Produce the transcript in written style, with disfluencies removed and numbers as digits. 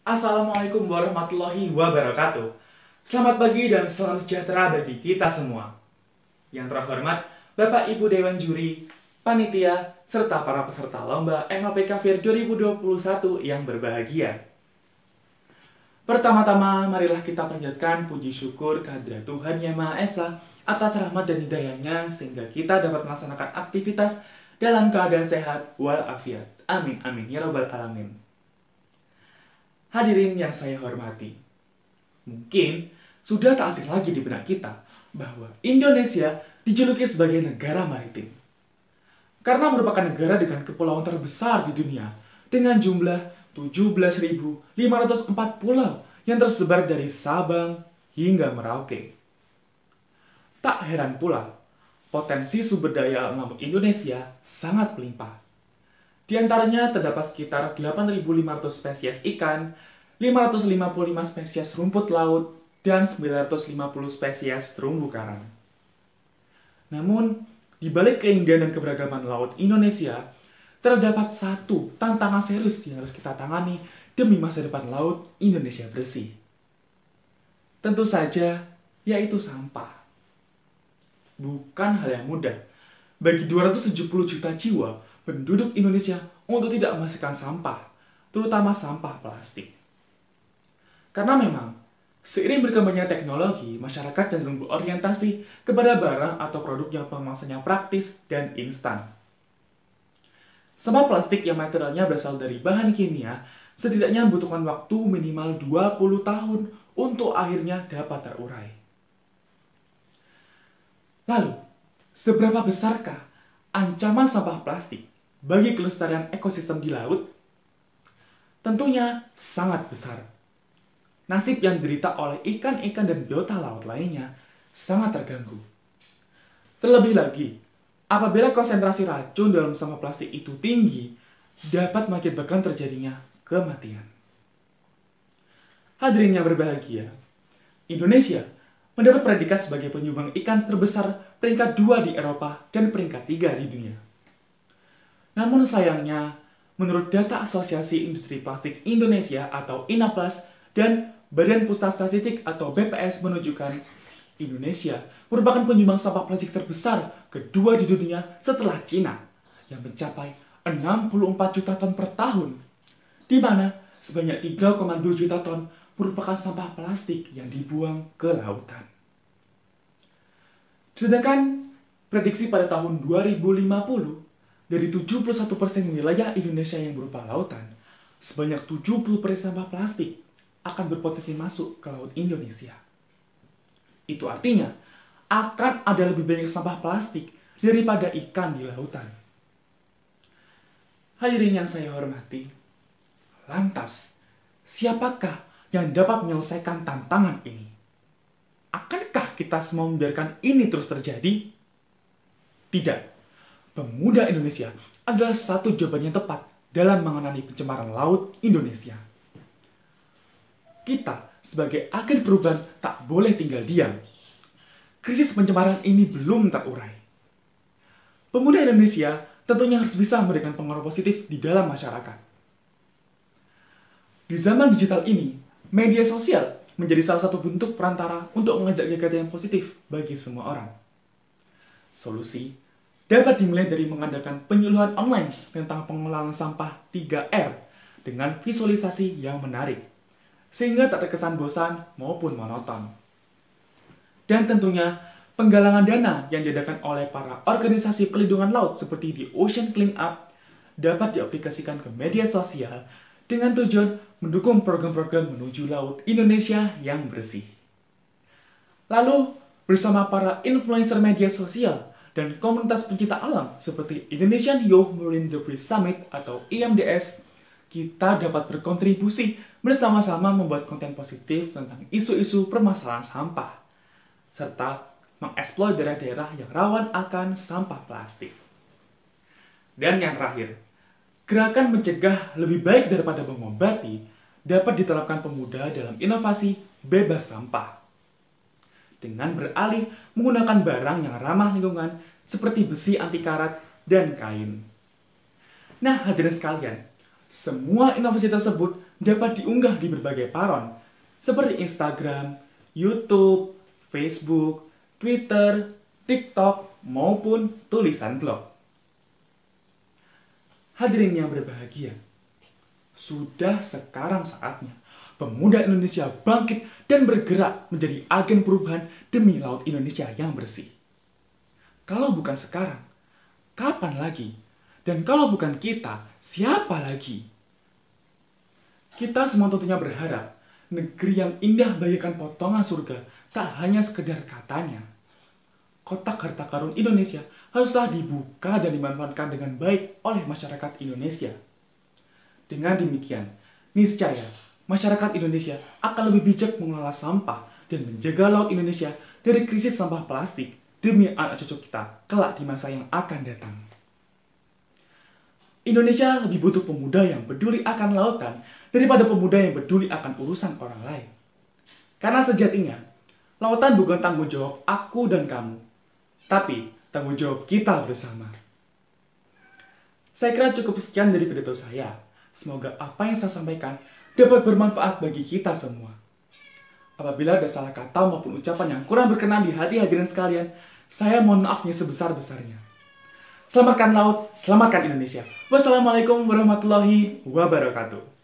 Assalamualaikum warahmatullahi wabarakatuh. Selamat pagi dan salam sejahtera bagi kita semua. Yang terhormat Bapak Ibu Dewan Juri, Panitia, serta para peserta lomba MAPK Fair 2021 yang berbahagia. Pertama-tama, marilah kita panjatkan puji syukur kehadirat Tuhan Yang Maha Esa atas rahmat dan hidayahnya sehingga kita dapat melaksanakan aktivitas dalam keadaan sehat walafiat. Amin, amin, ya rabbal alamin. Hadirin yang saya hormati, mungkin sudah tak asing lagi di benak kita bahwa Indonesia dijuluki sebagai negara maritim. Karena merupakan negara dengan kepulauan terbesar di dunia dengan jumlah 17.504 pulau yang tersebar dari Sabang hingga Merauke. Tak heran pula, potensi sumber daya alam Indonesia sangat melimpah. Di antaranya terdapat sekitar 8.500 spesies ikan, 555 spesies rumput laut, dan 950 spesies terumbu karang. Namun, di balik keindahan dan keberagaman laut Indonesia, terdapat satu tantangan serius yang harus kita tangani demi masa depan laut Indonesia bersih. Tentu saja, yaitu sampah. Bukan hal yang mudah bagi 270 juta jiwa penduduk Indonesia untuk tidak menghasilkan sampah, terutama sampah plastik. Karena memang, seiring berkembangnya teknologi, masyarakat cenderung berorientasi kepada barang atau produk yang pengemasannya praktis dan instan. Sampah plastik yang materialnya berasal dari bahan kimia setidaknya membutuhkan waktu minimal 20 tahun untuk akhirnya dapat terurai. Lalu, seberapa besarkah ancaman sampah plastik bagi kelestarian ekosistem di laut? Tentunya sangat besar. Nasib yang diderita oleh ikan-ikan dan biota laut lainnya sangat terganggu. Terlebih lagi, apabila konsentrasi racun dalam sampah plastik itu tinggi, dapat mengakibatkan terjadinya kematian. Hadirin yang berbahagia, Indonesia mendapat predikat sebagai penyumbang ikan terbesar peringkat 2 di Eropa dan peringkat 3 di dunia. Namun sayangnya, menurut data Asosiasi Industri Plastik Indonesia atau INAPLAS dan Badan Pusat Statistik atau BPS menunjukkan Indonesia merupakan penyumbang sampah plastik terbesar kedua di dunia setelah Cina yang mencapai 64 juta ton per tahun, di mana sebanyak 3,2 juta ton merupakan sampah plastik yang dibuang ke lautan. Sedangkan prediksi pada tahun 2050, dari 71% wilayah Indonesia yang berupa lautan, sebanyak 70% sampah plastik akan berpotensi masuk ke laut Indonesia. Itu artinya, akan ada lebih banyak sampah plastik daripada ikan di lautan. Hadirin yang saya hormati, lantas, siapakah yang dapat menyelesaikan tantangan ini? Akankah kita semua membiarkan ini terus terjadi? Tidak. Pemuda Indonesia adalah satu jawaban yang tepat dalam menangani pencemaran laut Indonesia. Kita sebagai agen perubahan tak boleh tinggal diam. Krisis pencemaran ini belum terurai. Pemuda Indonesia tentunya harus bisa memberikan pengaruh positif di dalam masyarakat. Di zaman digital ini, media sosial menjadi salah satu bentuk perantara untuk mengajak kegiatan yang positif bagi semua orang. Solusi dapat dimulai dari mengadakan penyuluhan online tentang pengelolaan sampah 3R dengan visualisasi yang menarik, sehingga tak terkesan bosan maupun monoton. Dan tentunya, penggalangan dana yang diadakan oleh para organisasi pelindungan laut seperti di Ocean Cleanup dapat diaplikasikan ke media sosial dengan tujuan mendukung program-program menuju laut Indonesia yang bersih. Lalu, bersama para influencer media sosial dan komunitas pencinta alam seperti Indonesian Youth Marine Debris Summit atau IMDS, kita dapat berkontribusi bersama-sama membuat konten positif tentang isu-isu permasalahan sampah, serta mengeksplor daerah-daerah yang rawan akan sampah plastik. Dan yang terakhir, gerakan mencegah lebih baik daripada mengobati dapat diterapkan pemuda dalam inovasi bebas sampah. Dengan beralih menggunakan barang yang ramah lingkungan seperti besi anti karat dan kain. Nah, hadirin sekalian, semua inovasi tersebut dapat diunggah di berbagai platform seperti Instagram, YouTube, Facebook, Twitter, TikTok, maupun tulisan blog. Hadirin yang berbahagia, sudah sekarang saatnya pemuda Indonesia bangkit dan bergerak menjadi agen perubahan demi laut Indonesia yang bersih. Kalau bukan sekarang, kapan lagi? Dan kalau bukan kita, siapa lagi? Kita semua tentunya berharap negeri yang indah bagaikan potongan surga tak hanya sekedar katanya. Kotak harta karun Indonesia haruslah dibuka dan dimanfaatkan dengan baik oleh masyarakat Indonesia. Dengan demikian, niscaya masyarakat Indonesia akan lebih bijak mengelola sampah dan menjaga laut Indonesia dari krisis sampah plastik demi anak cucu kita kelak di masa yang akan datang. Indonesia lebih butuh pemuda yang peduli akan lautan daripada pemuda yang peduli akan urusan orang lain. Karena sejatinya, lautan bukan tanggung jawab aku dan kamu, tapi tanggung jawab kita bersama. Saya kira cukup sekian dari pidato saya. Semoga apa yang saya sampaikan dapat bermanfaat bagi kita semua. Apabila ada salah kata maupun ucapan yang kurang berkenan di hati hadirin sekalian, saya mohon maafnya sebesar-besarnya. Selamatkan laut, selamatkan Indonesia. Wassalamualaikum warahmatullahi wabarakatuh.